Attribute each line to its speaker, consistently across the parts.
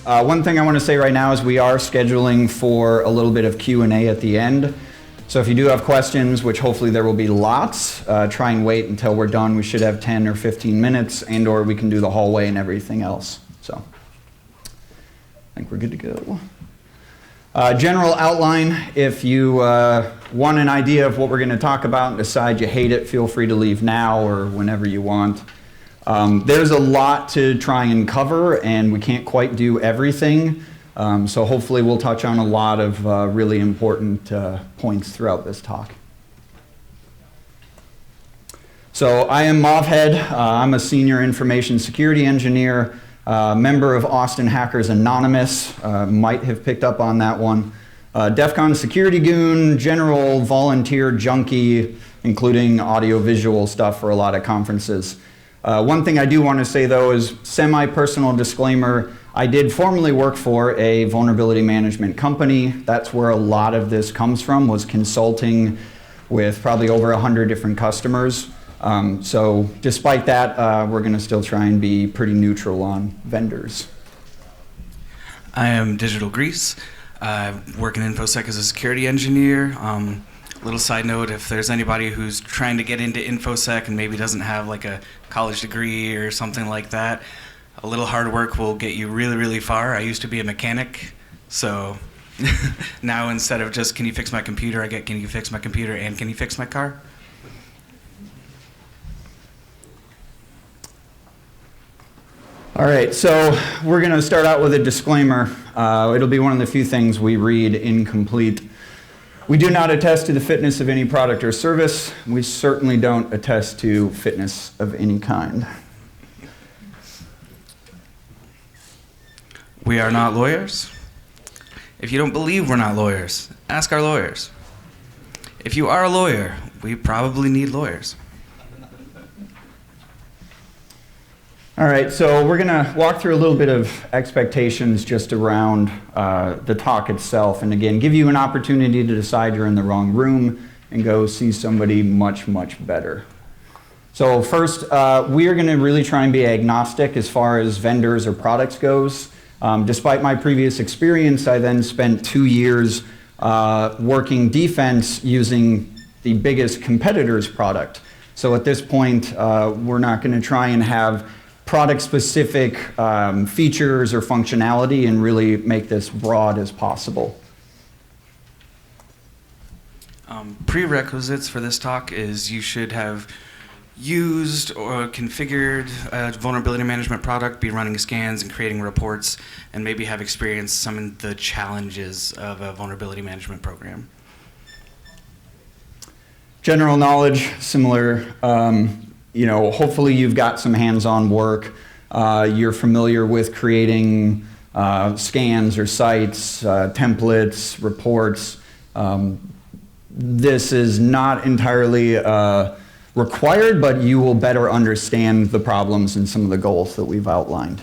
Speaker 1: One thing I want to say right now is we are scheduling for a little bit of Q&A at the end. So if you do have questions, which hopefully there will be lots, try and wait until we're done. We should have 10 or 15 minutes, and or we can do the hallway and everything else. So I think we're good to go. General outline, if you want an idea of what we're going to talk about and decide you hate it, feel free to leave now or whenever you want. There's a lot to try and cover, and we can't quite do everything. So hopefully we'll touch on a lot of really important points throughout this talk. So I am Mavhead. I'm a senior information security engineer, member of Austin Hackers Anonymous. Might have picked up on that one. DEF CON security goon, general volunteer junkie, including audio-visual stuff for a lot of conferences. One thing I do want to say, though, is semi-personal disclaimer. I did formerly work for a vulnerability management company. That's where a lot of this comes from, was consulting with probably over 100 different customers. So despite that, we're going to still try and be pretty neutral on vendors.
Speaker 2: I am Digital Grease. I work in InfoSec as a security engineer. Little side note, if there's anybody who's trying to get into InfoSec and maybe doesn't have like a college degree or something like that, a little hard work will get you really, really far. I used to be a mechanic, so now instead of just can you fix my computer, I get can you fix my computer and can you fix my car?
Speaker 1: All right, so we're going to start out with a disclaimer. It'll be one of the few things we read incomplete. We do not attest to the fitness of any product or service. We certainly don't attest to fitness of any kind.
Speaker 2: We are not lawyers. If you don't believe we're not lawyers, ask our lawyers. If you are a lawyer, we probably need lawyers.
Speaker 1: All right, so we're going to walk through a little bit of expectations just around the talk itself, and again, give you an opportunity to decide you're in the wrong room and go see somebody much, much better. So first, we are going to really try and be agnostic as far as vendors or products goes. Despite my previous experience, I then spent 2 years working defense using the biggest competitor's product. So at this point, we're not going to try and have product-specific features or functionality and really make this broad as possible.
Speaker 2: Prerequisites for this talk is you should have used or configured a vulnerability management product, be running scans and creating reports, and maybe have experienced some of the challenges of a vulnerability management program.
Speaker 1: General knowledge, similar. Hopefully you've got some hands-on work. You're familiar with creating scans or sites, templates, reports. This is not entirely required, but you will better understand the problems and some of the goals that we've outlined.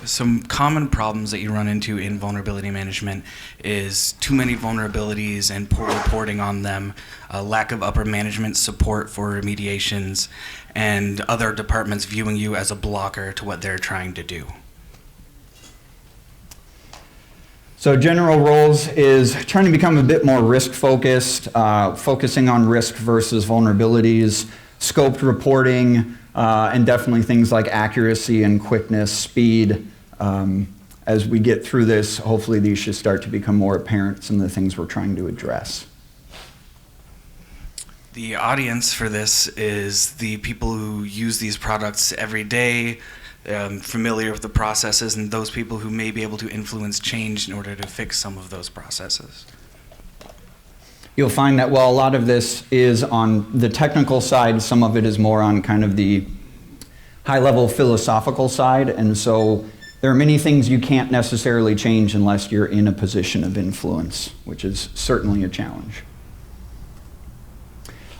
Speaker 2: Some common problems that you run into in vulnerability management is too many vulnerabilities and poor reporting on them, lack of upper management support for remediations, and other departments viewing you as a blocker to what they're trying to do.
Speaker 1: So general roles is trying to become a bit more risk-focused, focusing on risk versus vulnerabilities, scoped reporting, and definitely things like accuracy and quickness, speed. As we get through this, hopefully these should start to become more apparent, some of the things we're trying to address.
Speaker 2: The audience for this is the people who use these products every day, familiar with the processes, and those people who may be able to influence change in order to fix some of those processes.
Speaker 1: You'll find that while a lot of this is on the technical side, some of it is more on kind of the high-level philosophical side, and so there are many things you can't necessarily change unless you're in a position of influence, which is certainly a challenge.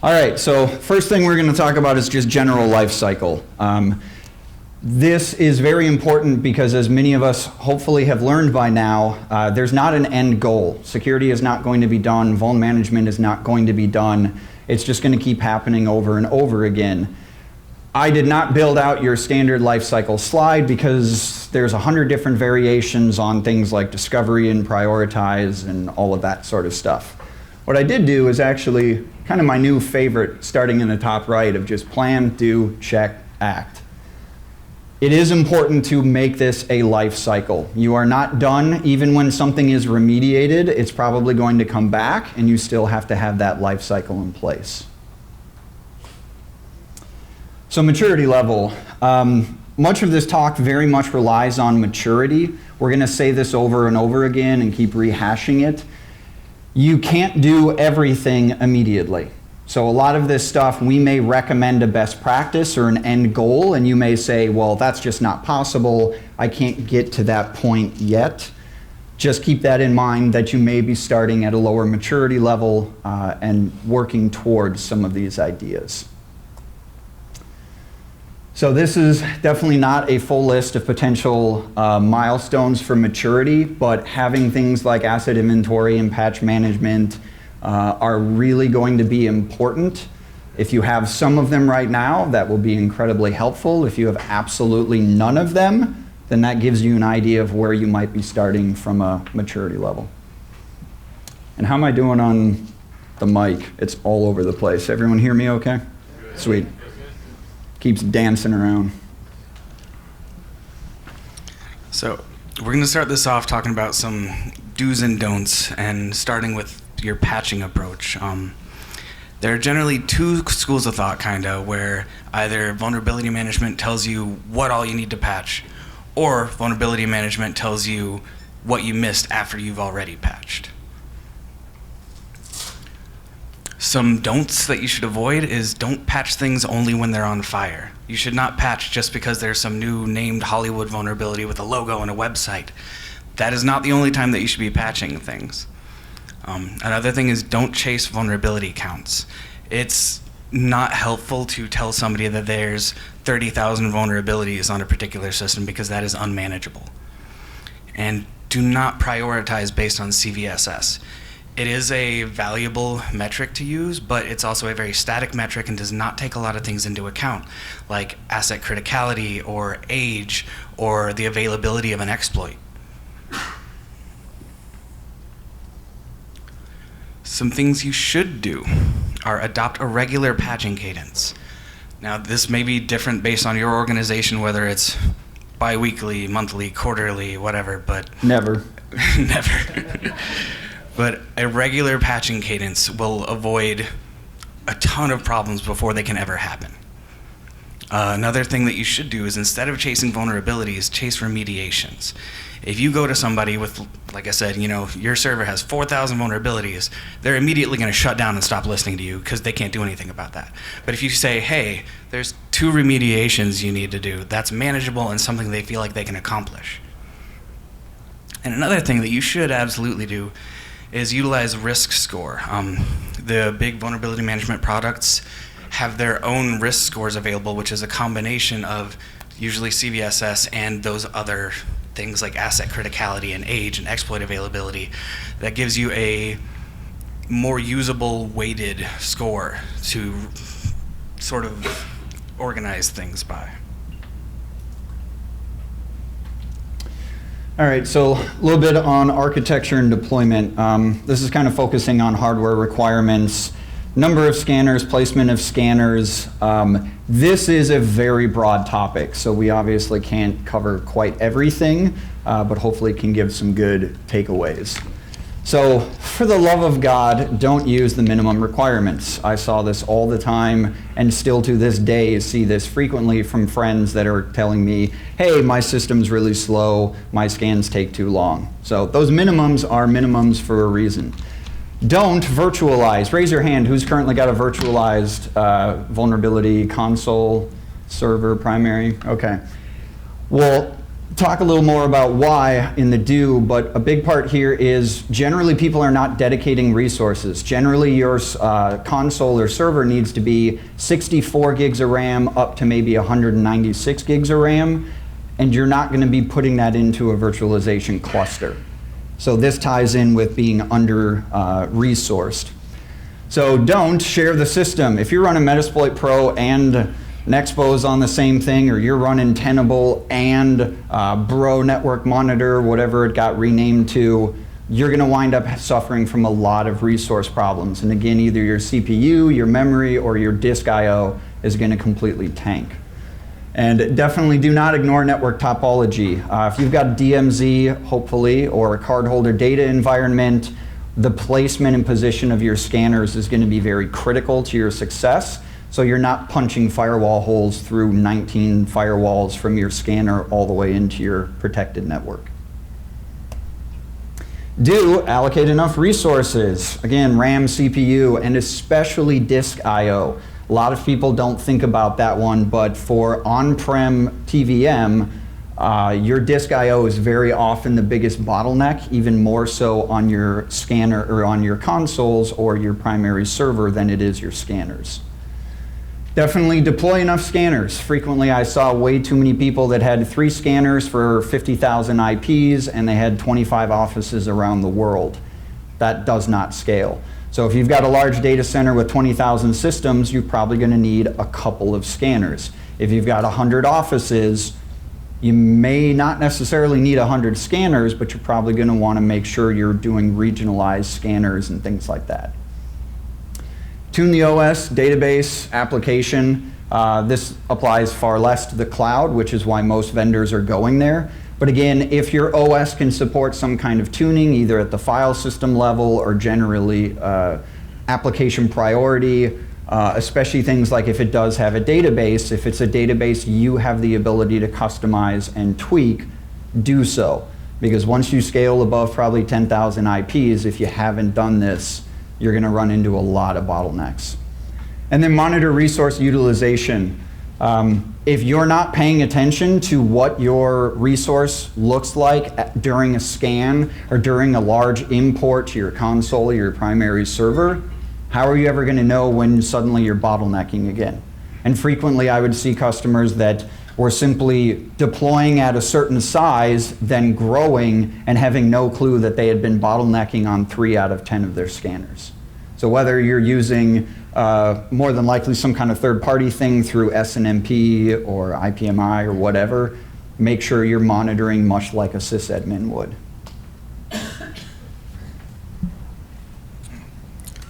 Speaker 1: All right, so first thing we're going to talk about is just general life cycle. This is very important because, as many of us hopefully have learned by now, there's not an end goal. Security is not going to be done. Vuln management is not going to be done. It's just going to keep happening over and over again. I did not build out your standard lifecycle slide because there's 100 different variations on things like discovery and prioritize and all of that sort of stuff. What I did do is actually kind of my new favorite, starting in the top right, of just plan, do, check, act. It is important to make this a life cycle. You are not done. Even when something is remediated, it's probably going to come back, and you still have to have that life cycle in place. So maturity level. Much of this talk very much relies on maturity. We're going to say this over and over again and keep rehashing it. You can't do everything immediately. So a lot of this stuff, we may recommend a best practice or an end goal, and you may say, well, that's just not possible. I can't get to that point yet. Just keep that in mind, that you may be starting at a lower maturity level and working towards some of these ideas. So this is definitely not a full list of potential milestones for maturity, but having things like asset inventory and patch management are really going to be important. If you have some of them right now, that will be incredibly helpful. If you have absolutely none of them, then that gives you an idea of where you might be starting from a maturity level. And how am I doing on the mic? It's all over the place. Everyone hear me okay? Sweet. Keeps dancing around.
Speaker 2: So we're going to start this off talking about some do's and don'ts, and starting with your patching approach. There are generally two schools of thought, where either vulnerability management tells you what all you need to patch, or vulnerability management tells you what you missed after you've already patched. Some don'ts that you should avoid is don't patch things only when they're on fire. You should not patch just because there's some new named Hollywood vulnerability with a logo and a website. That is not the only time that you should be patching things. Another thing is don't chase vulnerability counts. It's not helpful to tell somebody that there's 30,000 vulnerabilities on a particular system, because that is unmanageable. And do not prioritize based on CVSS. It is a valuable metric to use, but it's also a very static metric and does not take a lot of things into account, like asset criticality or age or the availability of an exploit. Some things you should do are adopt a regular patching cadence. Now, this may be different based on your organization, whether it's bi-weekly, monthly, quarterly, whatever, but...
Speaker 1: Never.
Speaker 2: Never. But a regular patching cadence will avoid a ton of problems before they can ever happen. Another thing that you should do is, instead of chasing vulnerabilities, chase remediations. If you go to somebody with, like I said, your server has 4,000 vulnerabilities, they're immediately going to shut down and stop listening to you because they can't do anything about that. But if you say, hey, there's 2 remediations you need to do, that's manageable and something they feel like they can accomplish. And another thing that you should absolutely do is utilize risk score. The big vulnerability management products have their own risk scores available, which is a combination of usually CVSS and those other things like asset criticality and age and exploit availability, that gives you a more usable weighted score to sort of organize things by.
Speaker 1: All right, so a little bit on architecture and deployment. This is kind of focusing on hardware requirements, number of scanners, placement of scanners. This is a very broad topic, so we obviously can't cover quite everything, but hopefully can give some good takeaways. So for the love of God, don't use the minimum requirements. I saw this all the time, and still to this day see this frequently from friends that are telling me, hey, my system's really slow, my scans take too long. So those minimums are minimums for a reason. Don't virtualize. Raise your hand who's currently got a virtualized vulnerability console, server, primary. Okay. We'll talk a little more about why in the do, but a big part here is generally people are not dedicating resources. Generally your console or server needs to be 64 gigs of RAM up to maybe 196 gigs of RAM, and you're not going to be putting that into a virtualization cluster. So this ties in with being under-resourced. So don't share the system. If you're running Metasploit Pro and Nexpo's on the same thing, or you're running Tenable and Bro Network Monitor, whatever it got renamed to, you're going to wind up suffering from a lot of resource problems. And again, either your CPU, your memory, or your disk I/O is going to completely tank. And definitely do not ignore network topology. If you've got DMZ, hopefully, or a cardholder data environment, the placement and position of your scanners is going to be very critical to your success. So you're not punching firewall holes through 19 firewalls from your scanner all the way into your protected network. Do allocate enough resources. Again, RAM, CPU, and especially disk I/O. A lot of people don't think about that one, but for on-prem TVM, your disk I/O is very often the biggest bottleneck, even more so on your scanner or on your consoles or your primary server than it is your scanners. Definitely deploy enough scanners. Frequently I saw way too many people that had 3 scanners for 50,000 IPs and they had 25 offices around the world. That does not scale. So if you've got a large data center with 20,000 systems, you're probably going to need a couple of scanners. If you've got 100 offices, you may not necessarily need 100 scanners, but you're probably going to want to make sure you're doing regionalized scanners and things like that. Tune the OS, database, application. This applies far less to the cloud, which is why most vendors are going there. But again, if your OS can support some kind of tuning, either at the file system level or generally application priority, especially things like if it does have a database, if it's a database you have the ability to customize and tweak, do so. Because once you scale above probably 10,000 IPs, if you haven't done this, you're going to run into a lot of bottlenecks. And then monitor resource utilization. If you're not paying attention to what your resource looks like during a scan or during a large import to your console or your primary server, how are you ever going to know when suddenly you're bottlenecking again? And frequently I would see customers that were simply deploying at a certain size, then growing and having no clue that they had been bottlenecking on 3 out of 10 of their scanners. So whether you're using more than likely some kind of third-party thing through SNMP or IPMI or whatever, make sure you're monitoring much like a sysadmin would.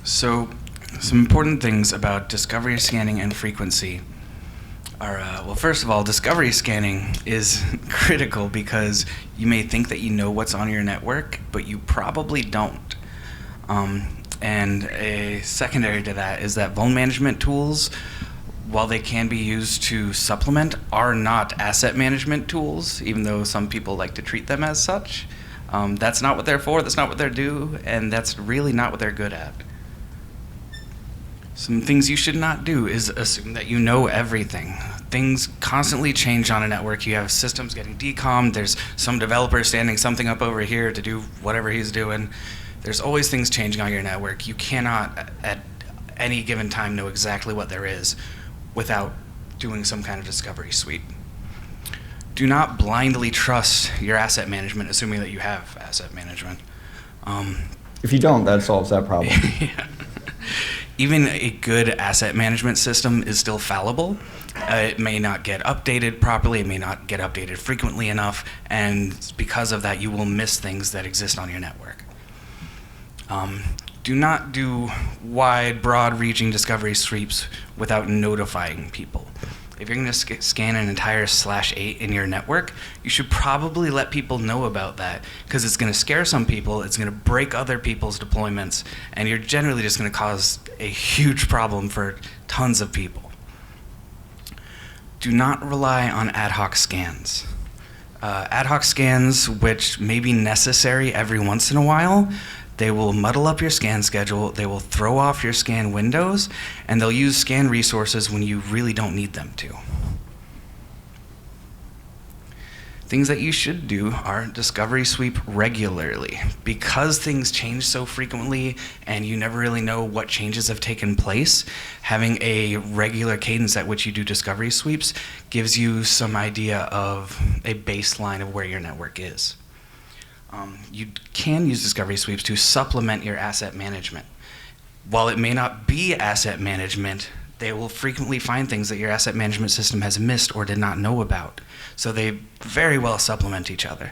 Speaker 2: So some important things about discovery scanning and frequency are, well, first of all, discovery scanning is critical because you may think that you know what's on your network, but you probably don't. And a secondary to that is that vuln management tools, while they can be used to supplement, are not asset management tools, even though some people like to treat them as such. That's not what they're for, that's not what they're due, and that's really not what they're good at. Some things you should not do is assume that you know everything. Things constantly change on a network. You have systems getting decommed, there's some developer standing something up over here to do whatever he's doing. There's always things changing on your network. You cannot at any given time know exactly what there is without doing some kind of discovery sweep. Do not blindly trust your asset management, assuming that you have asset management.
Speaker 1: If you don't, that solves that problem.
Speaker 2: Yeah. Even a good asset management system is still fallible. It may not get updated properly, it may not get updated frequently enough, and because of that, you will miss things that exist on your network. Do not do wide, broad-reaching discovery sweeps without notifying people. If you're going to scan an entire /8 in your network, you should probably let people know about that, because it's going to scare some people, it's going to break other people's deployments, and you're generally just going to cause a huge problem for tons of people. Do not rely on ad hoc scans. Ad hoc scans, which may be necessary every once in a while, they will muddle up your scan schedule, they will throw off your scan windows, and they'll use scan resources when you really don't need them to. Things that you should do are discovery sweep regularly. Because things change so frequently and you never really know what changes have taken place, having a regular cadence at which you do discovery sweeps gives you some idea of a baseline of where your network is. You can use discovery sweeps to supplement your asset management. While it may not be asset management They will frequently find things that your asset management system has missed or did not know about. So they very well supplement each other.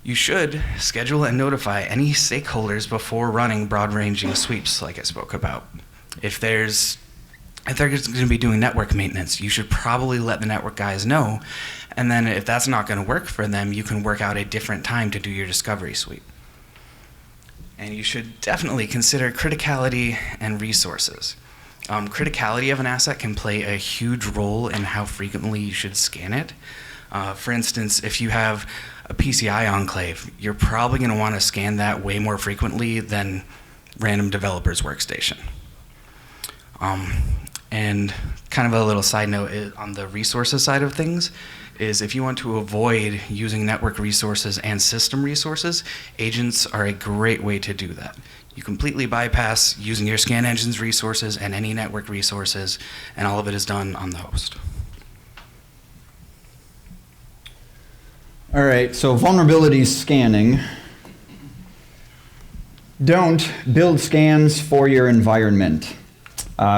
Speaker 2: You should schedule and notify any stakeholders before running broad-ranging sweeps like I spoke about. If they're going to be doing network maintenance, you should probably let the network guys know. And then if that's not going to work for them, you can work out a different time to do your discovery sweep. And you should definitely consider criticality and resources. Criticality of an asset can play a huge role in how frequently you should scan it. For instance, if you have a PCI enclave, you're probably going to want to scan that way more frequently than random developer's workstation. And kind of a little side note on the resources side of things is if you want to avoid using network resources and system resources, agents are a great way to do that. You completely bypass using your scan engine's resources and any network resources, and all of it is done on the host.
Speaker 1: All right, so vulnerabilities scanning. Don't build scans for your environment.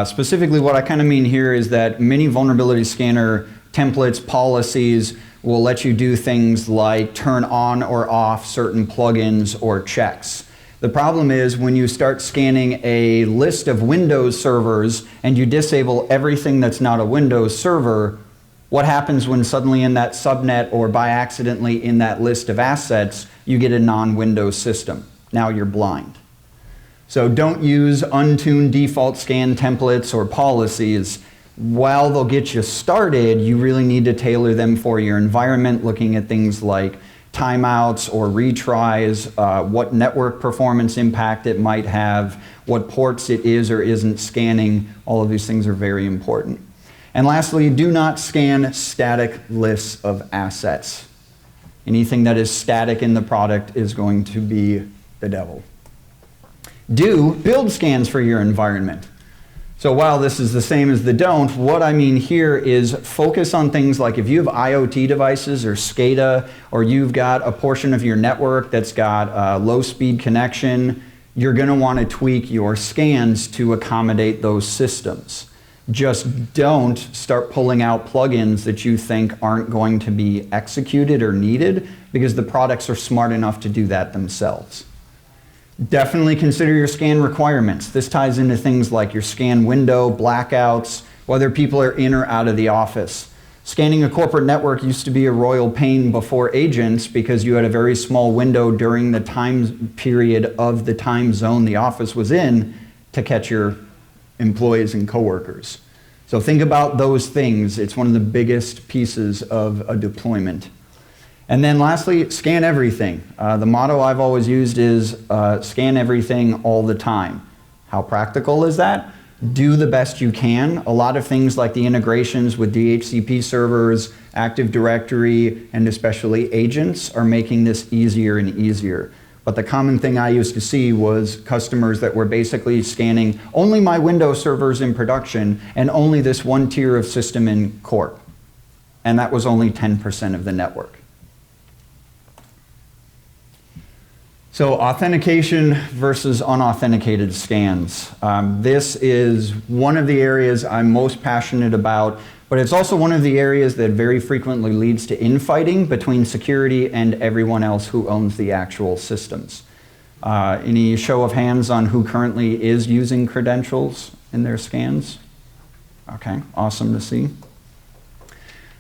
Speaker 1: Specifically, what I kind of mean here is that many vulnerability scanner templates, policies will let you do things like turn on or off certain plugins or checks. The problem is when you start scanning a list of Windows servers and you disable everything that's not a Windows server, what happens when suddenly in that subnet or by accidentally in that list of assets, you get a non-Windows system? Now you're blind. So don't use untuned default scan templates or policies. While they'll get you started, you really need to tailor them for your environment, looking at things like timeouts or retries, what network performance impact it might have, what ports it is or isn't scanning. All of these things are very important. And lastly, do not scan static lists of assets. Anything that is static in the product is going to be the devil. Do build scans for your environment. So while this is the same as the don't, what I mean here is focus on things like if you have IoT devices or SCADA, or you've got a portion of your network that's got a low-speed connection, you're going to want to tweak your scans to accommodate those systems. Just don't start pulling out plugins that you think aren't going to be executed or needed, because the products are smart enough to do that themselves. Definitely consider your scan requirements. This ties into things like your scan window, blackouts, whether people are in or out of the office. Scanning a corporate network used to be a royal pain before agents because you had a very small window during the time period of the time zone the office was in to catch your employees and coworkers. So think about those things. It's one of the biggest pieces of a deployment. And then lastly, scan everything. The motto I've always used is scan everything all the time. How practical is that? Do the best you can. A lot of things like the integrations with DHCP servers, Active Directory, and especially agents are making this easier and easier. But the common thing I used to see was customers that were basically scanning only my Windows servers in production and only this one tier of system in court. And that was only 10% of the network. So authentication versus unauthenticated scans. This is one of the areas I'm most passionate about, but it's also one of the areas that very frequently leads to infighting between security and everyone else who owns the actual systems. Any show of hands on who currently is using credentials in their scans? Okay, awesome to see.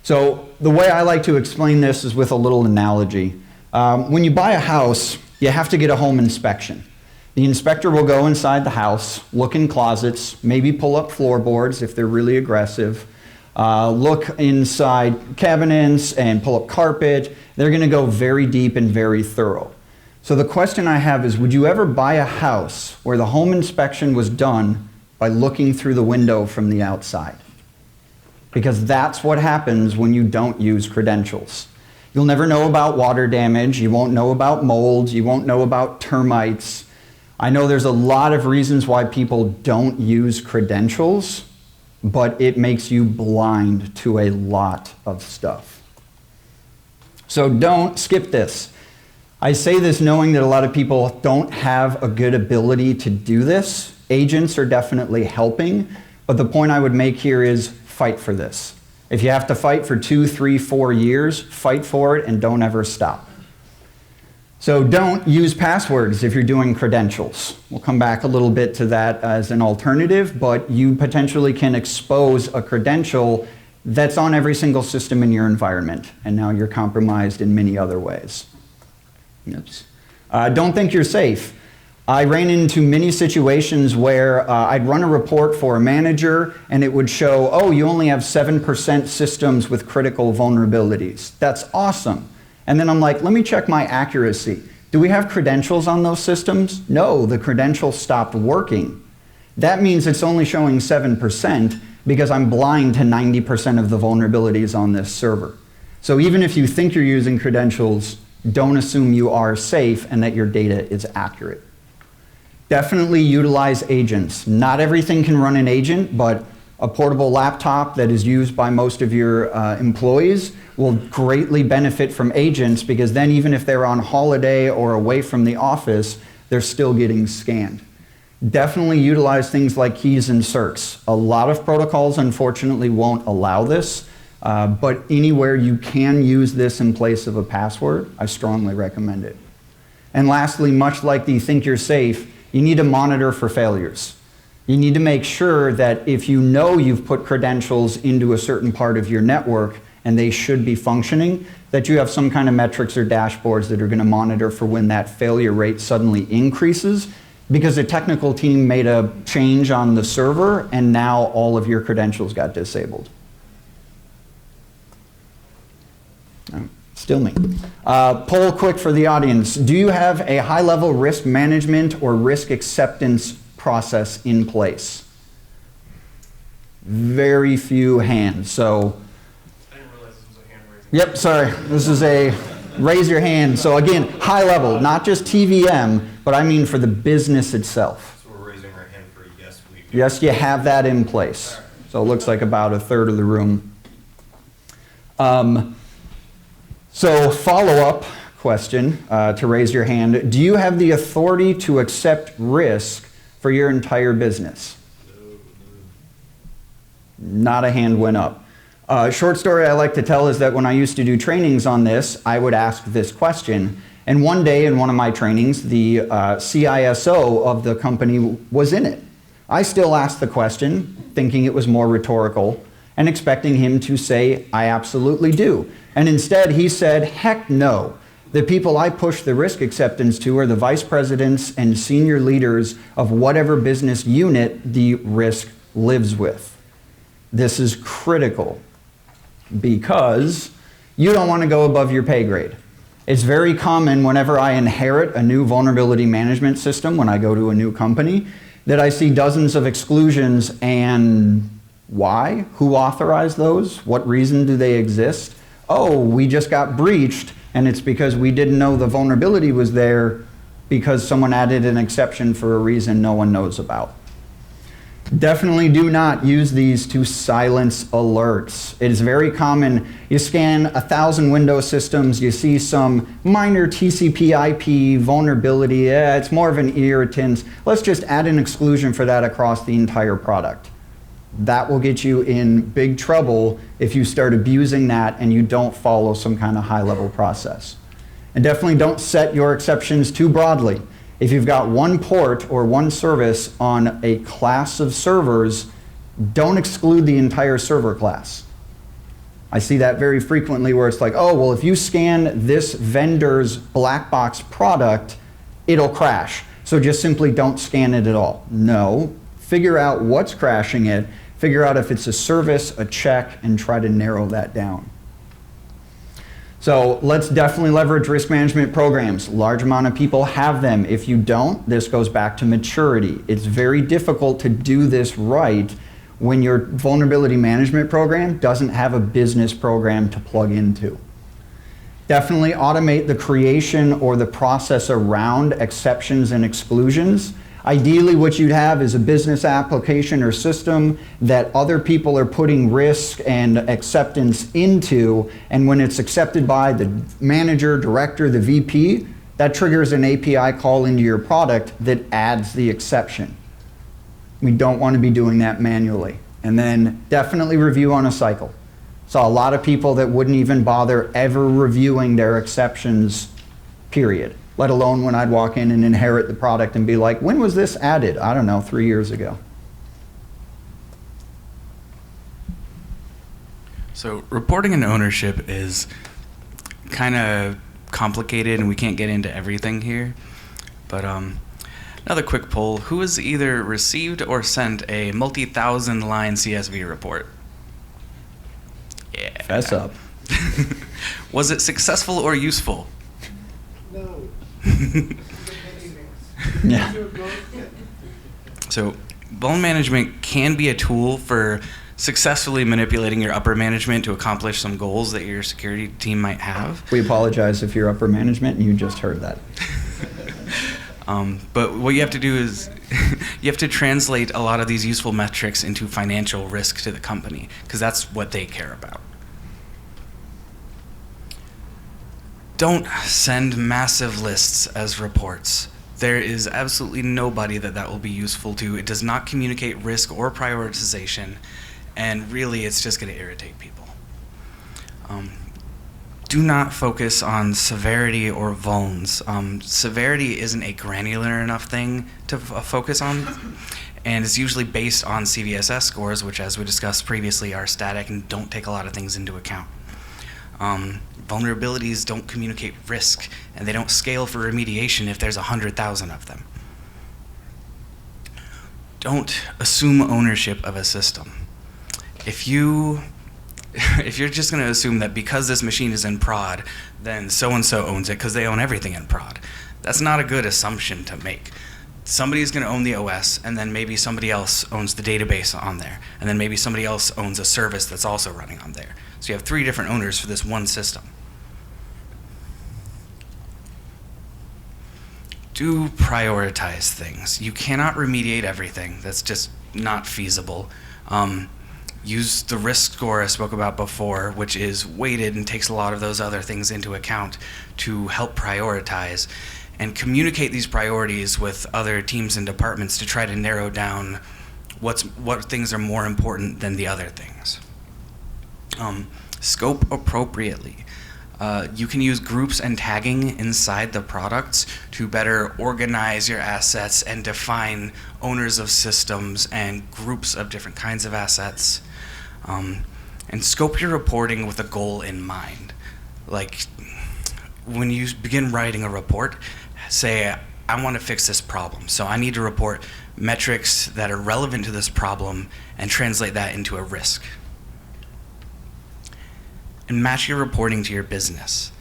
Speaker 1: So the way I like to explain this is with a little analogy. When you buy a house, you have to get a home inspection. The inspector will go inside the house, look in closets, maybe pull up floorboards if they're really aggressive, look inside cabinets and pull up carpet. They're going to go very deep and very thorough. So the question I have is, would you ever buy a house where the home inspection was done by looking through the window from the outside? Because that's what happens when you don't use credentials. You'll never know about water damage, you won't know about mold, you won't know about termites. I know there's a lot of reasons why people don't use credentials, but it makes you blind to a lot of stuff. So don't skip this. I say this knowing that a lot of people don't have a good ability to do this. Agents are definitely helping, But the point I would make here is fight for this. If you have to fight for 2, 3, 4 years, fight for it and don't ever stop. So don't use passwords if you're doing credentials. We'll come back a little bit to that as an alternative, but you potentially can expose a credential that's on every single system in your environment, and now you're compromised in many other ways. Oops. Don't think you're safe. I ran into many situations where I'd run a report for a manager and it would show, oh, you only have 7% systems with critical vulnerabilities. That's awesome. And then I'm like, let me check my accuracy. Do we have credentials on those systems? No, the credentials stopped working. That means it's only showing 7% because I'm blind to 90% of the vulnerabilities on this server. So even if you think you're using credentials, don't assume you are safe and that your data is accurate. Definitely utilize agents. Not everything can run an agent, but a portable laptop that is used by most of your employees will greatly benefit from agents, because then even if they're on holiday or away from the office, they're still getting scanned. Definitely utilize things like keys and certs. A lot of protocols, unfortunately, won't allow this, but anywhere you can use this in place of a password, I strongly recommend it. And lastly, much like the think you're safe, you need to monitor for failures. You need to make sure that if you know you've put credentials into a certain part of your network and they should be functioning, that you have some kind of metrics or dashboards that are going to monitor for when that failure rate suddenly increases because the technical team made a change on the server and now all of your credentials got disabled. Still me. Poll quick for the audience. Do you have a high-level risk management or risk acceptance process in place? Very few hands. So,
Speaker 3: I didn't realize this was a hand raising.
Speaker 1: yep, sorry. This is a raise your hand. So again, high level, not just TVM, but I mean for the business itself.
Speaker 3: So we're raising our hand for yes, we do.
Speaker 1: Yes, you have that in place. So it looks like about a third of the room. So follow-up question to raise your hand. Do you have the authority to accept risk for your entire business? Not a hand went up. Short story I like to tell is that when I used to do trainings on this, I would ask this question. And one day in one of my trainings, the CISO of the company was in it. I still asked the question, thinking it was more rhetorical, and expecting him to say, I absolutely do. And instead he said, heck no. The people I push the risk acceptance to are the vice presidents and senior leaders of whatever business unit the risk lives with. This is critical because you don't want to go above your pay grade. It's very common whenever I inherit a new vulnerability management system, when I go to a new company, that I see dozens of exclusions. And why? Who authorized those? What reason do they exist? Oh, we just got breached, and it's because we didn't know the vulnerability was there because someone added an exception for a reason no one knows about. Definitely do not use these to silence alerts. It is very common. You scan 1,000 Windows systems, you see some minor TCP/IP vulnerability. It's more of an irritant. Let's just add an exclusion for that across the entire product. That will get you in big trouble if you start abusing that and you don't follow some kind of high-level process. And definitely don't set your exceptions too broadly. If you've got one port or one service on a class of servers, don't exclude the entire server class. I see that very frequently where it's like, oh, well, if you scan this vendor's black box product, it'll crash. So just simply don't scan it at all. No, figure out what's crashing it, figure out if it's a service, a check, and try to narrow that down. So let's definitely leverage risk management programs. Large amount of people have them. If you don't, this goes back to maturity. It's very difficult to do this right when your vulnerability management program doesn't have a business program to plug into. Definitely automate the creation or the process around exceptions and exclusions. Ideally, what you'd have is a business application or system that other people are putting risk and acceptance into, and when it's accepted by the manager, director, the VP, that triggers an API call into your product that adds the exception. We don't want to be doing that manually. And then definitely review on a cycle. Saw a lot of people that wouldn't even bother ever reviewing their exceptions, period. Let alone when I'd walk in and inherit the product and be like, when was this added? I don't know, 3 years ago.
Speaker 2: So reporting and ownership is kind of complicated, and we can't get into everything here. But another quick poll: who has either received or sent a multi-thousand line CSV report? Yeah.
Speaker 1: Fess up.
Speaker 2: Was it successful or useful?
Speaker 4: No.
Speaker 1: Yeah.
Speaker 2: So vuln management can be a tool for successfully manipulating your upper management to accomplish some goals that your security team might have.
Speaker 1: We apologize if you're upper management and you just heard that.
Speaker 2: But what you have to do is you have to translate a lot of these useful metrics into financial risk to the company, because that's what they care about. Don't send massive lists as reports. There is absolutely nobody that will be useful to. It does not communicate risk or prioritization, and really it's just going to irritate people. Do not focus on severity or vulns. Severity isn't a granular enough thing to focus on, and it's usually based on CVSS scores, which, as we discussed previously, are static and don't take a lot of things into account. Vulnerabilities don't communicate risk, and they don't scale for remediation if there's 100,000 of them. Don't assume ownership of a system. If you're just going to assume that because this machine is in prod, then so-and-so owns it because they own everything in prod, that's not a good assumption to make. Somebody's going to own the OS, and then maybe somebody else owns the database on there, and then maybe somebody else owns a service that's also running on there. So you have 3 different owners for this one system. Do prioritize things. You cannot remediate everything. That's just not feasible. Use the risk score I spoke about before, which is weighted and takes a lot of those other things into account to help prioritize, and communicate these priorities with other teams and departments to try to narrow down what things are more important than the other things. Scope appropriately. You can use groups and tagging inside the products to better organize your assets and define owners of systems and groups of different kinds of assets. And scope your reporting with a goal in mind. Like, when you begin writing a report, say, I want to fix this problem, so I need to report metrics that are relevant to this problem and translate that into a risk. And match your reporting to your business.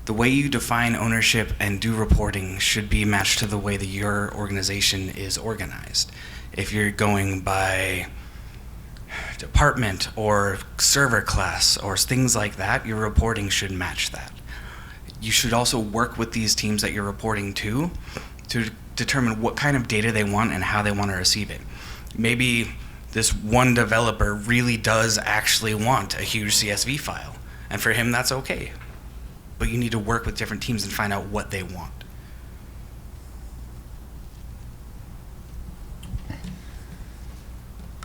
Speaker 2: The way you define ownership and do reporting should be matched to the way that your organization is organized. If you're going by department or server class or things like that, your reporting should match that. You should also work with these teams that you're reporting to determine what kind of data they want and how they want to receive it. Maybe this one developer really does actually want a huge CSV file, and for him that's okay. But you need to work with different teams and find out what they want.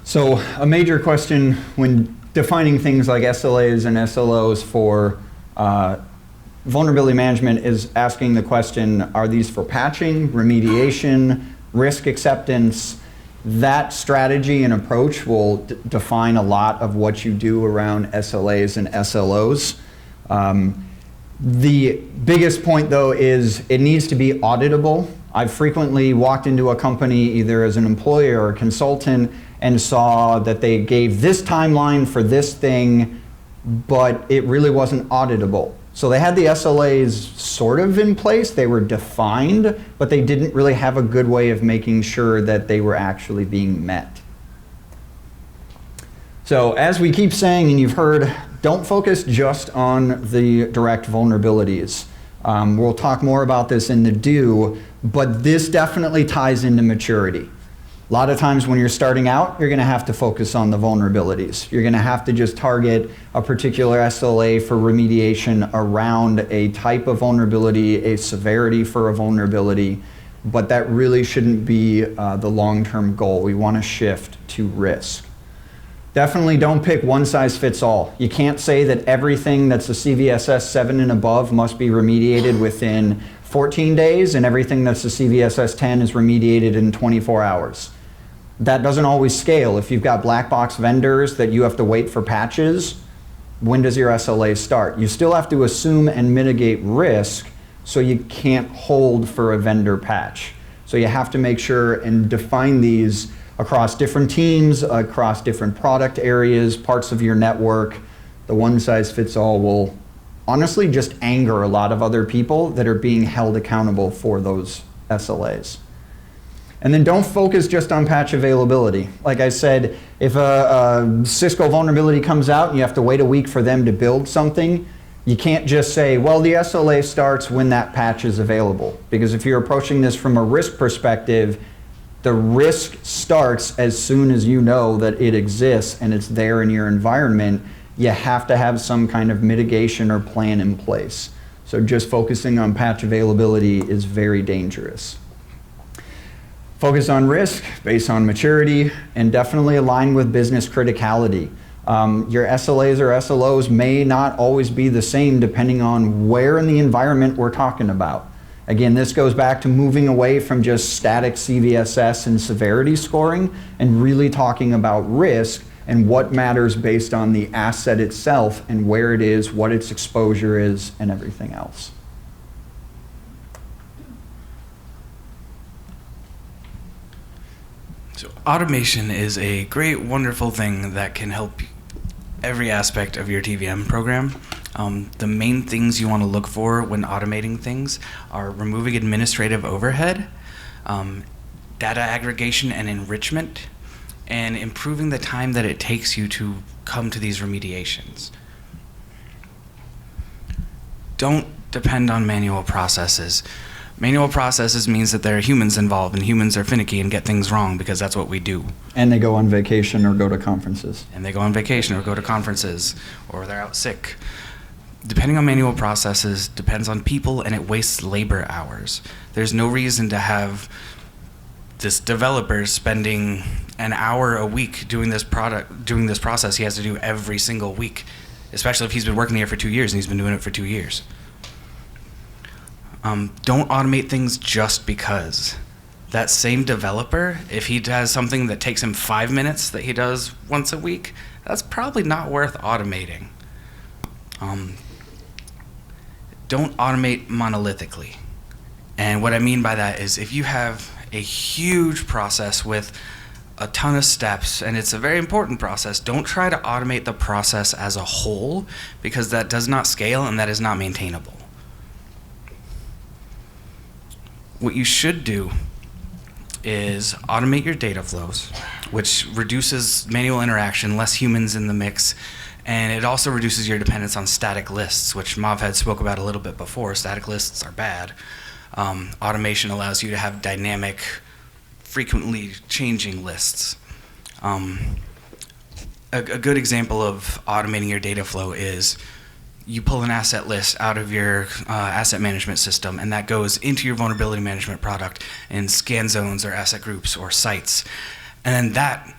Speaker 1: So a major question when defining things like SLAs and SLOs for vulnerability management is asking the question, are these for patching, remediation, risk acceptance? That strategy and approach will define a lot of what you do around SLAs and SLOs. The biggest point though is it needs to be auditable. I've frequently walked into a company either as an employee or a consultant and saw that they gave this timeline for this thing, but it really wasn't auditable. So they had the SLAs sort of in place, they were defined, but they didn't really have a good way of making sure that they were actually being met. So as we keep saying, and you've heard, don't focus just on the direct vulnerabilities. We'll talk more about this in the do, but this definitely ties into maturity. A lot of times when you're starting out, you're going to have to focus on the vulnerabilities. You're going to have to just target a particular SLA for remediation around a type of vulnerability, a severity for a vulnerability. but that really shouldn't be the long-term goal. We want to shift to risk. Definitely don't pick one size fits all. You can't say that everything that's a CVSS 7 and above must be remediated within 14 days and everything that's a CVSS 10 is remediated in 24 hours. That doesn't always scale. If you've got black box vendors that you have to wait for patches, when does your SLA start? You still have to assume and mitigate risk, so you can't hold for a vendor patch. So you have to make sure and define these across different teams, across different product areas, parts of your network. The one size fits all will honestly just anger a lot of other people that are being held accountable for those SLAs. And then don't focus just on patch availability. Like I said, if a Cisco vulnerability comes out and you have to wait a week for them to build something, you can't just say, well, the SLA starts when that patch is available. Because if you're approaching this from a risk perspective, the risk starts as soon as you know that it exists and it's there in your environment. You have to have some kind of mitigation or plan in place. So just focusing on patch availability is very dangerous. Focus on risk based on maturity and definitely align with business criticality. Your SLAs or SLOs may not always be the same depending on where in the environment we're talking about. Again, this goes back to moving away from just static CVSS and severity scoring and really talking about risk and what matters based on the asset itself and where it is, what its exposure is, and everything else.
Speaker 2: So automation is a great, wonderful thing that can help every aspect of your TVM program. The main things you want to look for when automating things are removing administrative overhead, data aggregation and enrichment, and improving the time that it takes you to come to these remediations. Don't depend on manual processes. Manual processes means that there are humans involved, and humans are finicky and get things wrong because that's what we do.
Speaker 1: And they go on vacation or go to conferences.
Speaker 2: And they go on vacation or go to conferences, or they're out sick. Depending on manual processes depends on people, and it wastes labor hours. There's no reason to have this developer spending an hour a week doing this process he has to do every single week, especially if he's been working here for 2 years and he's been doing it for 2 years. Don't automate things just because. That same developer, if he does something that takes him 5 minutes that he does once a week, that's probably not worth automating. Don't automate monolithically. And what I mean by that is if you have a huge process with a ton of steps, and it's a very important process, don't try to automate the process as a whole, because that does not scale and that is not maintainable. What you should do is automate your data flows, which reduces manual interaction, less humans in the mix, and it also reduces your dependence on static lists, which Mav had spoke about a little bit before. Static lists are bad. Automation allows you to have dynamic, frequently changing lists. A good example of automating your data flow is you pull an asset list out of your asset management system, and that goes into your vulnerability management product in scan zones or asset groups or sites. And then that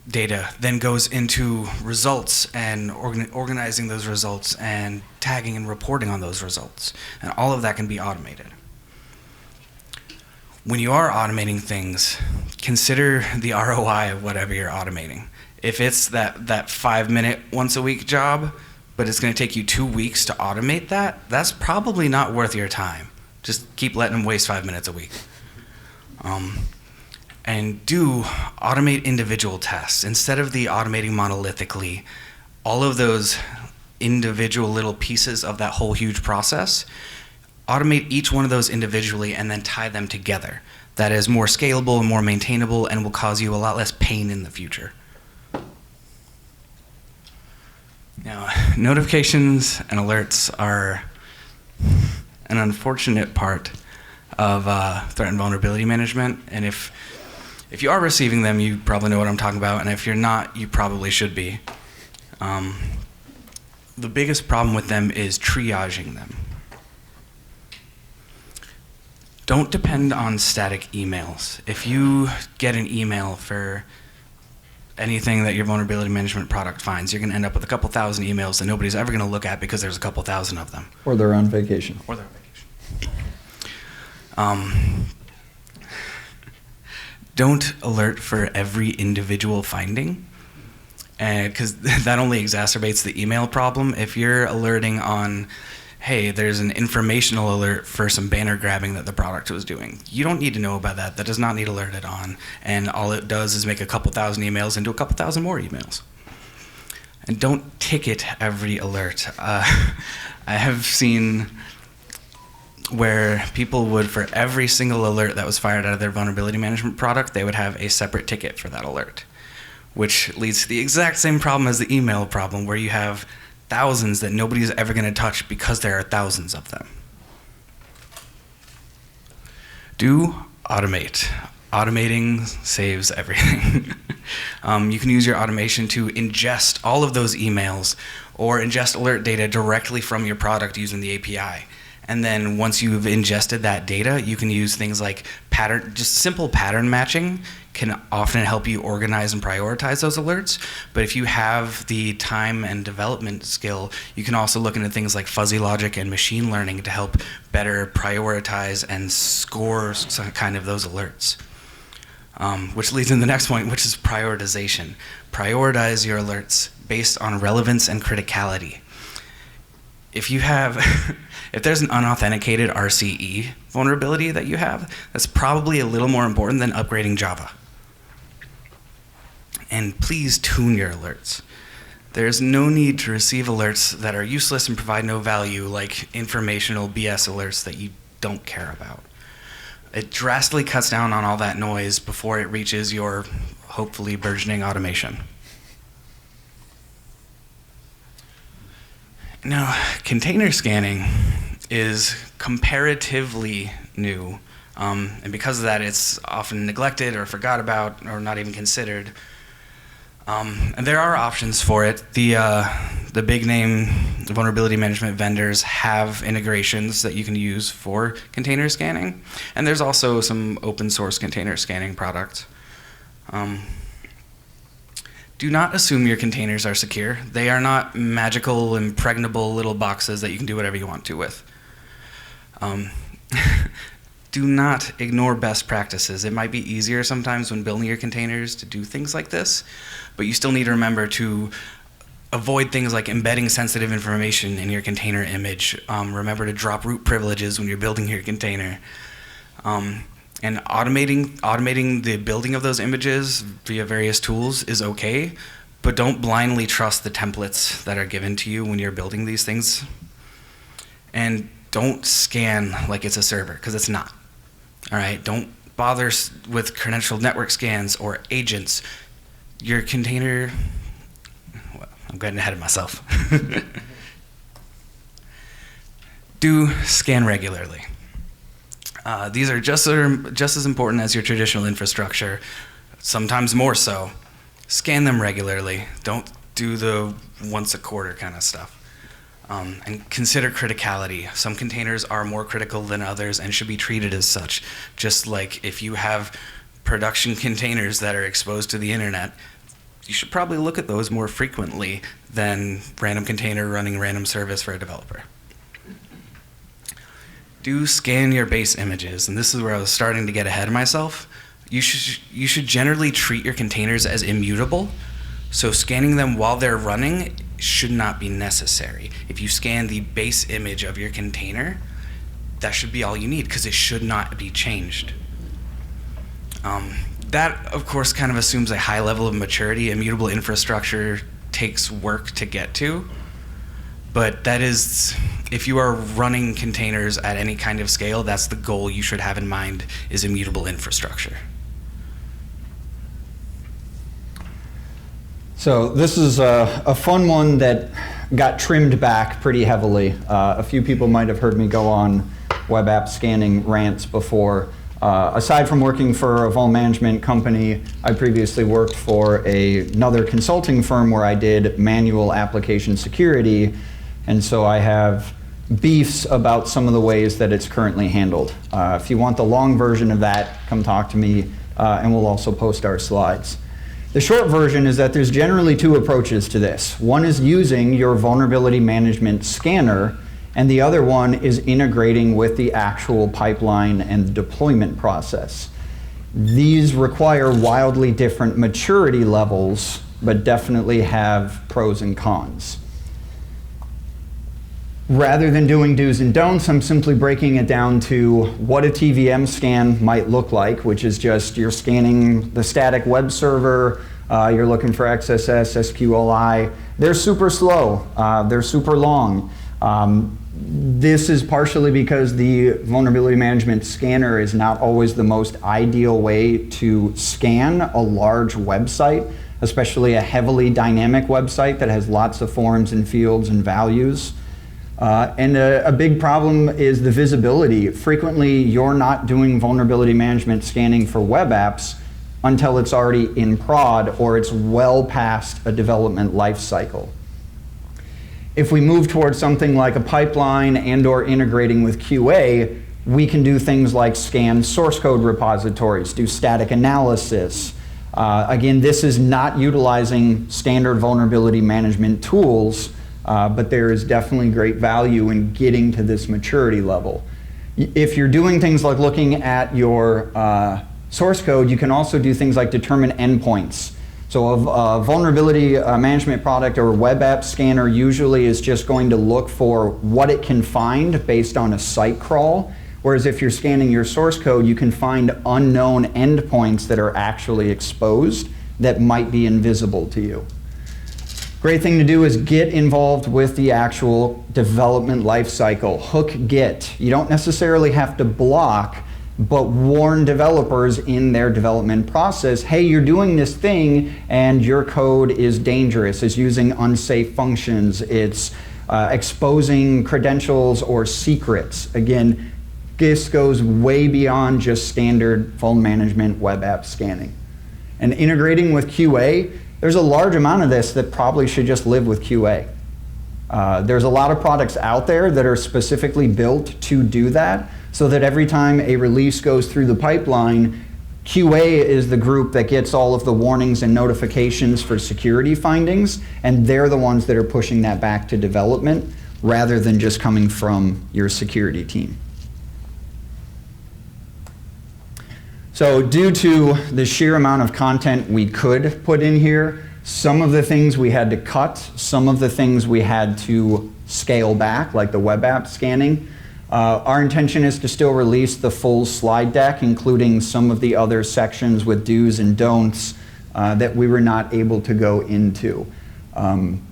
Speaker 2: data then goes into results and organizing those results and tagging and reporting on those results. And all of that can be automated. When you are automating things, consider the ROI of whatever you're automating. If it's that 5-minute once a week job, but it's going to take you 2 weeks to automate that, that's probably not worth your time. Just keep letting them waste 5 minutes a week. And do automate individual tests. Instead of the automating monolithically, all of those individual little pieces of that whole huge process, automate each one of those individually and then tie them together. That is more scalable and more maintainable and will cause you a lot less pain in the future. Now, notifications and alerts are an unfortunate part of threat and vulnerability management, and if you are receiving them, you probably know what I'm talking about, and if you're not, you probably should be. The biggest problem with them is triaging them. Don't depend on static emails. If you get an email for anything that your vulnerability management product finds, you're going to end up with a couple thousand emails that nobody's ever going to look at because there's a couple thousand of them.
Speaker 1: Or they're on vacation.
Speaker 2: Or they're on vacation. Don't alert for every individual finding, because that only exacerbates the email problem. If you're alerting on, hey, there's an informational alert for some banner grabbing that the product was doing, you don't need to know about that. That does not need alerted on. And all it does is make a couple thousand emails into a couple thousand more emails. And don't ticket every alert. I have seen where people would, for every single alert that was fired out of their vulnerability management product, they would have a separate ticket for that alert, which leads to the exact same problem as the email problem, where you have thousands that nobody's ever going to touch because there are thousands of them. Do automate. Automating saves everything. You can use your automation to ingest all of those emails or ingest alert data directly from your product using the API. And then once you've ingested that data, you can use things like just simple pattern matching can often help you organize and prioritize those alerts. But if you have the time and development skill, you can also look into things like fuzzy logic and machine learning to help better prioritize and score some kind of those alerts. Which leads into the next point, which is prioritization. Prioritize your alerts based on relevance and criticality. If you have, if there's an unauthenticated RCE vulnerability that you have, that's probably a little more important than upgrading Java. And please tune your alerts. There's no need to receive alerts that are useless and provide no value, like informational BS alerts that you don't care about. It drastically cuts down on all that noise before it reaches your hopefully burgeoning automation. Now, container scanning is comparatively new, and because of that, it's often neglected or forgot about or not even considered. And there are options for it. The big name vulnerability management vendors have integrations that you can use for container scanning, and there's also some open source container scanning products. Do not assume your containers are secure. They are not magical, impregnable little boxes that you can do whatever you want to with. Do not ignore best practices. It might be easier sometimes when building your containers to do things like this, but you still need to remember to avoid things like embedding sensitive information in your container image. Remember to drop root privileges when you're building your container. And automating the building of those images via various tools is okay, but don't blindly trust the templates that are given to you when you're building these things. And don't scan like it's a server, because it's not. All right, don't bother with credentialed network scans or agents. Your container, well, I'm getting ahead of myself. Do scan regularly. These are just as important as your traditional infrastructure, sometimes more so. Scan them regularly. Don't do the once a quarter kind of stuff. And consider criticality. Some containers are more critical than others and should be treated as such. Just like if you have production containers that are exposed to the internet, you should probably look at those more frequently than random container running random service for a developer. Do scan your base images, and this is where I was starting to get ahead of myself. You should generally treat your containers as immutable, so scanning them while they're running should not be necessary. If you scan the base image of your container, that should be all you need, because it should not be changed. That, of course, kind of assumes a high level of maturity. Immutable infrastructure takes work to get to. But that is, if you are running containers at any kind of scale, that's the goal you should have in mind, is immutable infrastructure.
Speaker 1: So this is a fun one that got trimmed back pretty heavily. A few people might have heard me go on web app scanning rants before. Aside from working for a vuln management company, I previously worked for another consulting firm where I did manual application security. And so I have beefs about some of the ways that it's currently handled. If you want the long version of that, come talk to me, and we'll also post our slides. The short version is that there's generally two approaches to this. One is using your vulnerability management scanner, and the other one is integrating with the actual pipeline and deployment process. These require wildly different maturity levels, but definitely have pros and cons. Rather than doing do's and don'ts, I'm simply breaking it down to what a TVM scan might look like, which is just you're scanning the static web server, you're looking for XSS, SQLI. They're super slow, they're super long. This is partially because the vulnerability management scanner is not always the most ideal way to scan a large website, especially a heavily dynamic website that has lots of forms and fields and values. And a big problem is the visibility. Frequently, you're not doing vulnerability management scanning for web apps until it's already in prod or it's well past a development life cycle. If we move towards something like a pipeline and or integrating with QA, we can do things like scan source code repositories, do static analysis. Again, this is not utilizing standard vulnerability management tools, but there is definitely great value in getting to this maturity level. If you're doing things like looking at your source code, you can also do things like determine endpoints. So a vulnerability management product or a web app scanner usually is just going to look for what it can find based on a site crawl, whereas if you're scanning your source code, you can find unknown endpoints that are actually exposed that might be invisible to you. Great thing to do is get involved with the actual development lifecycle. Hook Git. You don't necessarily have to block, but warn developers in their development process, hey, you're doing this thing and your code is dangerous. It's using unsafe functions. It's exposing credentials or secrets. Again, this goes way beyond just standard phone management web app scanning. And integrating with QA, there's a large amount of this that probably should just live with QA. There's a lot of products out there that are specifically built to do that, so that every time a release goes through the pipeline, QA is the group that gets all of the warnings and notifications for security findings, and they're the ones that are pushing that back to development rather than just coming from your security team. So due to the sheer amount of content we could put in here, some of the things we had to cut, some of the things we had to scale back, like the web app scanning. Our intention is to still release the full slide deck, including some of the other sections with do's and don'ts that we were not able to go into.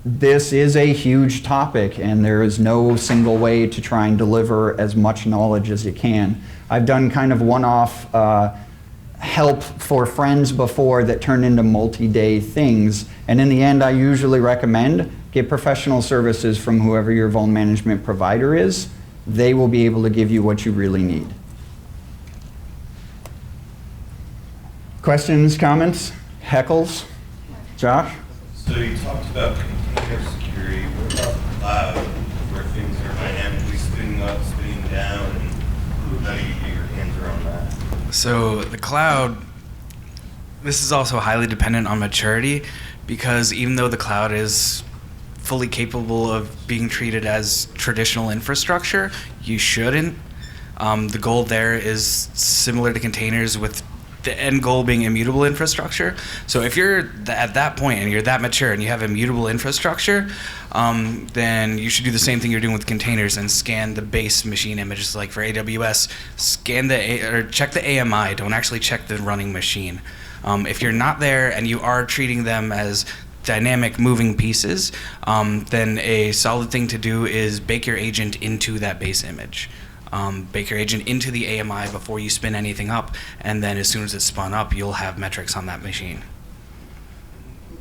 Speaker 1: This is a huge topic, and there is no single way to try and deliver as much knowledge as you can. I've done kind of one-off help for friends before that turn into multi-day things, and in the end I usually recommend get professional services from whoever your vuln management provider is. They will be able to give you what you really need. Questions, comments, heckles? Josh?
Speaker 3: So you talked about container security. What about the cloud, where things are dynamically spinning up, spinning down, and how do you get your hands around that?
Speaker 2: So the cloud, this is also highly dependent on maturity, because even though the cloud is fully capable of being treated as traditional infrastructure, you shouldn't. The goal there is similar to containers, with the end goal being immutable infrastructure. So if you're at that point and you're that mature and you have immutable infrastructure, then you should do the same thing you're doing with containers and scan the base machine images. Like for AWS, check the AMI. Don't actually check the running machine. If you're not there and you are treating them as dynamic moving pieces, then a solid thing to do is bake your agent into that base image. Bake your agent into the AMI before you spin anything up, and then as soon as it's spun up, you'll have metrics on that machine.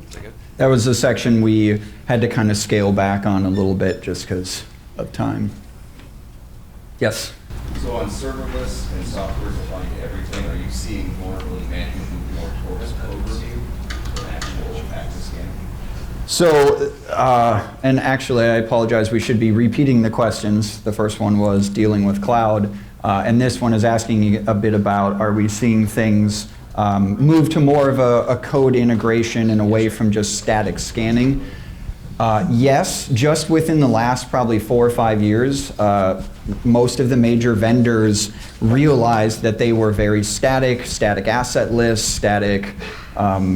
Speaker 2: Is that good?
Speaker 1: That was a section we had to kind of scale back on a little bit just because of time. Yes?
Speaker 4: So on serverless and software defined everything, are you seeing vulnerability management move more towards overview or actual access scanning?
Speaker 1: So, and actually, I apologize, we should be repeating the questions. The first one was dealing with cloud, and this one is asking a bit about, are we seeing things move to more of a code integration and away from just static scanning? Yes, just within the last probably 4 or 5 years, most of the major vendors realized that they were very static asset lists, static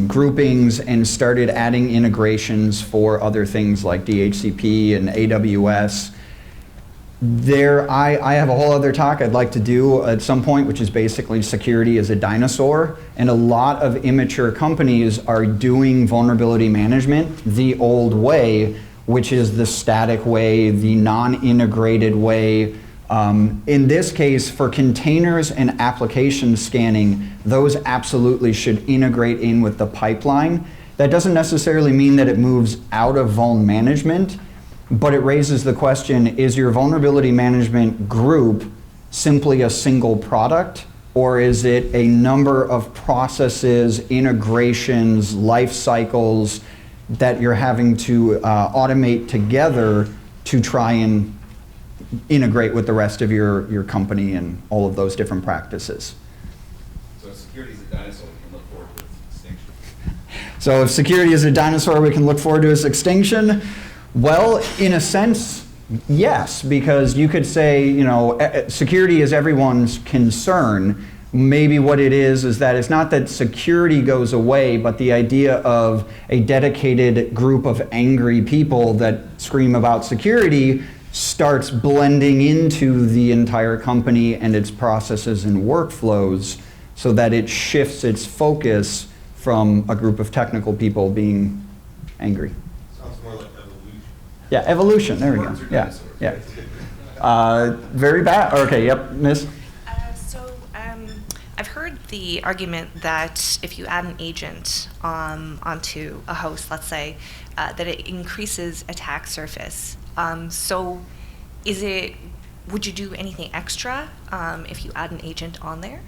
Speaker 1: groupings, and started adding integrations for other things like DHCP and AWS. I have a whole other talk I'd like to do at some point, which is basically security as a dinosaur. And a lot of immature companies are doing vulnerability management the old way, which is the static way, the non-integrated way. In this case, for containers and application scanning, those absolutely should integrate in with the pipeline. That doesn't necessarily mean that it moves out of vuln management, but it raises the question, is your vulnerability management group simply a single product, or is it a number of processes, integrations, life cycles that you're having to automate together to try and integrate with the rest of your company and all of those different practices?
Speaker 4: So if security is a dinosaur, we can look forward to its extinction.
Speaker 1: So if security is a dinosaur, we can look forward to its extinction? Well, in a sense, yes, because you could say, you know, security is everyone's concern. Maybe what it is that it's not that security goes away, but the idea of a dedicated group of angry people that scream about security starts blending into the entire company and its processes and workflows, so that it shifts its focus from a group of technical people being angry.
Speaker 3: Sounds more like evolution.
Speaker 1: Yeah, evolution, there we go.
Speaker 4: Words are
Speaker 1: Yeah,
Speaker 4: dinosaurs.
Speaker 1: yeah. Very bad, okay, yep, miss?
Speaker 5: I've heard the argument that if you add an agent onto a host, let's say, that it increases attack surface. So would you do anything extra if you add an agent on there?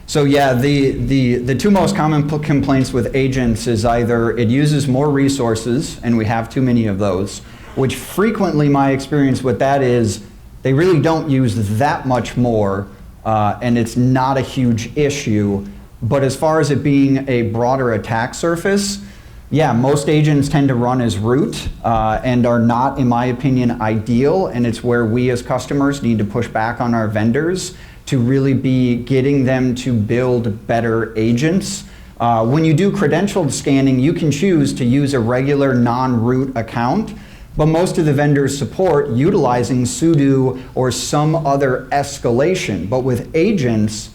Speaker 1: So yeah, the two most common complaints with agents is either it uses more resources, and we have too many of those, which frequently my experience with that is they really don't use that much more, and it's not a huge issue. But as far as it being a broader attack surface, yeah, most agents tend to run as root and are not, in my opinion, ideal, and it's where we as customers need to push back on our vendors to really be getting them to build better agents. When you do credentialed scanning, you can choose to use a regular non-root account, but most of the vendors support utilizing sudo or some other escalation. But with agents,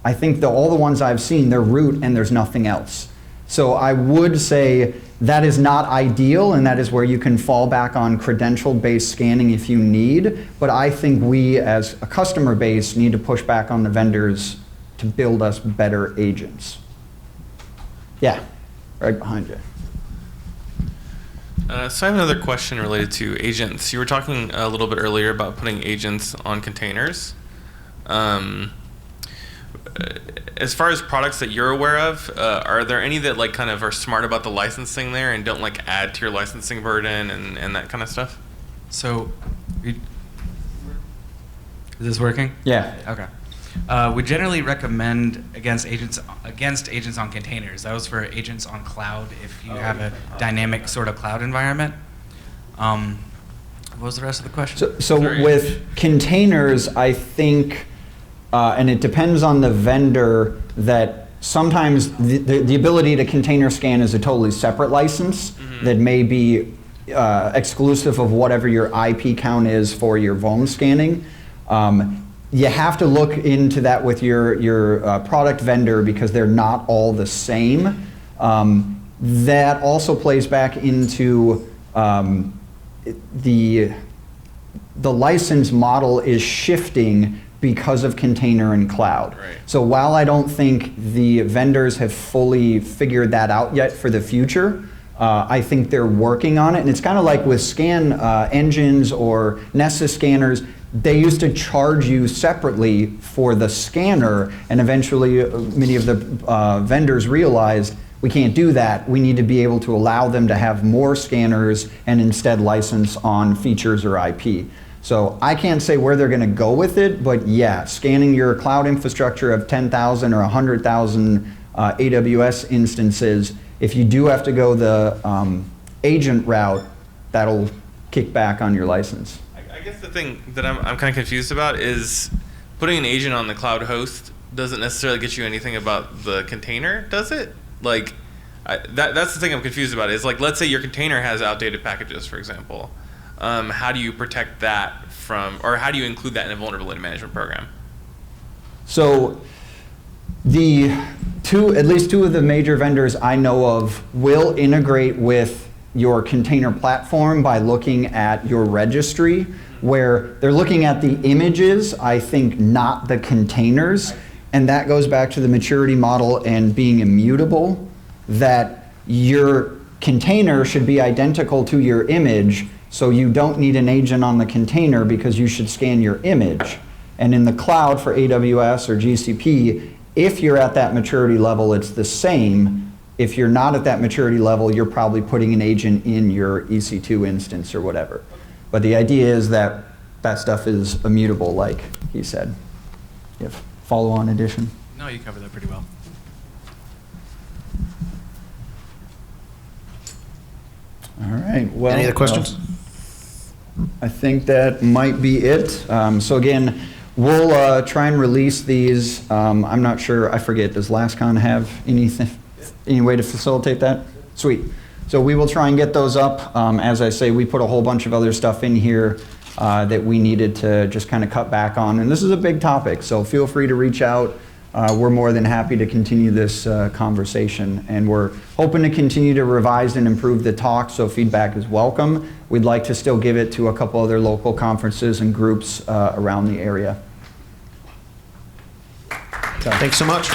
Speaker 1: I think all the ones I've seen, they're root and there's nothing else. So I would say that is not ideal, and that is where you can fall back on credential-based scanning if you need. But I think we, as a customer base, need to push back on the vendors to build us better agents. Yeah, right behind you.
Speaker 6: So I have another question related to agents. You were talking a little bit earlier about putting agents on containers. As far as products that you're aware of, are there any that like kind of are smart about the licensing there and don't like add to your licensing burden and that kind of stuff?
Speaker 2: So, is this working?
Speaker 1: Yeah.
Speaker 2: Okay. We generally recommend against agents on containers. That was for agents on cloud if you have a dynamic sort of cloud environment. What was the rest of the question?
Speaker 1: So with containers, I think, and it depends on the vendor, that sometimes the ability to container scan is a totally separate license that may be exclusive of whatever your IP count is for your vuln scanning. You have to look into that with your product vendor because they're not all the same. That also plays back into the license model is shifting because of container and cloud.
Speaker 6: Right.
Speaker 1: So while I don't think the vendors have fully figured that out yet for the future, I think they're working on it. And it's kind of like with scan engines or Nessus scanners, they used to charge you separately for the scanner, and eventually many of the vendors realized We can't do that. We need to be able to allow them to have more scanners and instead license on features or IP. So I can't say where they're going to go with it, but yeah, scanning your cloud infrastructure of 10,000 or 100,000 AWS instances, if you do have to go the agent route, that'll kick back on your license.
Speaker 6: I guess the thing that I'm kind of confused about is putting an agent on the cloud host doesn't necessarily get you anything about the container, does it? Like, that's the thing I'm confused about. Is like, let's say your container has outdated packages, for example. How do you protect that from, or how do you include that in a vulnerability management program?
Speaker 1: So at least two of the major vendors I know of will integrate with your container platform by looking at your registry, where they're looking at the images, I think, not the containers. And that goes back to the maturity model and being immutable, that your container should be identical to your image, so you don't need an agent on the container because you should scan your image. And in the cloud for AWS or GCP, if you're at that maturity level, it's the same. If you're not at that maturity level, you're probably putting an agent in your EC2 instance or whatever. But the idea is that that stuff is immutable, like he said. You have follow-on addition?
Speaker 2: No, you covered that pretty well.
Speaker 1: All right. Well,
Speaker 7: Any other questions?
Speaker 1: I think that might be it. So again, we'll try and release these. I'm not sure. I forget. Does LastCon have any way to facilitate that? Sweet. So we will try and get those up. As I say, we put a whole bunch of other stuff in here that we needed to just kind of cut back on. And this is a big topic, so feel free to reach out. We're more than happy to continue this conversation. And we're hoping to continue to revise and improve the talk, so feedback is welcome. We'd like to still give it to a couple other local conferences and groups around the area.
Speaker 7: Thanks so much.